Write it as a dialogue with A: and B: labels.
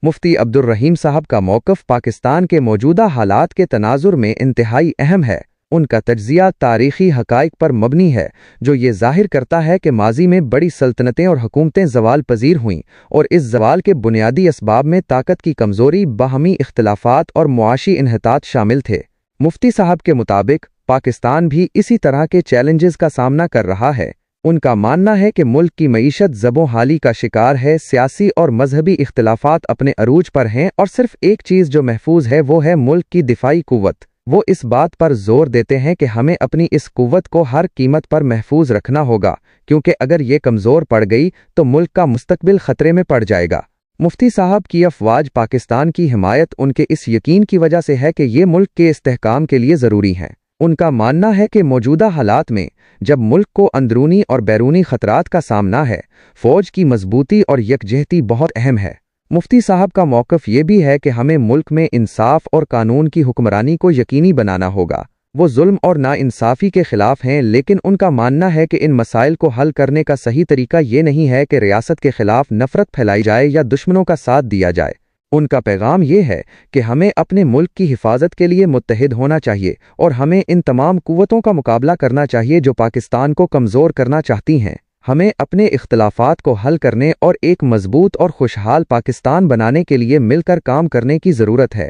A: مفتی عبدالرحیم صاحب کا موقف پاکستان کے موجودہ حالات کے تناظر میں انتہائی اہم ہے۔ ان کا تجزیہ تاریخی حقائق پر مبنی ہے جو یہ ظاہر کرتا ہے کہ ماضی میں بڑی سلطنتیں اور حکومتیں زوال پذیر ہوئیں اور اس زوال کے بنیادی اسباب میں طاقت کی کمزوری، باہمی اختلافات اور معاشی انحطاط شامل تھے۔ مفتی صاحب کے مطابق پاکستان بھی اسی طرح کے چیلنجز کا سامنا کر رہا ہے۔ ان کا ماننا ہے کہ ملک کی معیشت زبوں حالی کا شکار ہے، سیاسی اور مذہبی اختلافات اپنے عروج پر ہیں اور صرف ایک چیز جو محفوظ ہے وہ ہے ملک کی دفاعی قوت۔ وہ اس بات پر زور دیتے ہیں کہ ہمیں اپنی اس قوت کو ہر قیمت پر محفوظ رکھنا ہوگا، کیونکہ اگر یہ کمزور پڑ گئی تو ملک کا مستقبل خطرے میں پڑ جائے گا۔ مفتی صاحب کی افواج پاکستان کی حمایت ان کے اس یقین کی وجہ سے ہے کہ یہ ملک کے استحکام کے لیے ضروری ہیں۔ ان کا ماننا ہے کہ موجودہ حالات میں جب ملک کو اندرونی اور بیرونی خطرات کا سامنا ہے، فوج کی مضبوطی اور یکجہتی بہت اہم ہے۔ مفتی صاحب کا موقف یہ بھی ہے کہ ہمیں ملک میں انصاف اور قانون کی حکمرانی کو یقینی بنانا ہوگا۔ وہ ظلم اور ناانصافی کے خلاف ہیں، لیکن ان کا ماننا ہے کہ ان مسائل کو حل کرنے کا صحیح طریقہ یہ نہیں ہے کہ ریاست کے خلاف نفرت پھیلائی جائے یا دشمنوں کا ساتھ دیا جائے۔ ان کا پیغام یہ ہے کہ ہمیں اپنے ملک کی حفاظت کے لیے متحد ہونا چاہیے اور ہمیں ان تمام قوتوں کا مقابلہ کرنا چاہیے جو پاکستان کو کمزور کرنا چاہتی ہیں۔ ہمیں اپنے اختلافات کو حل کرنے اور ایک مضبوط اور خوشحال پاکستان بنانے کے لیے مل کر کام کرنے کی ضرورت ہے۔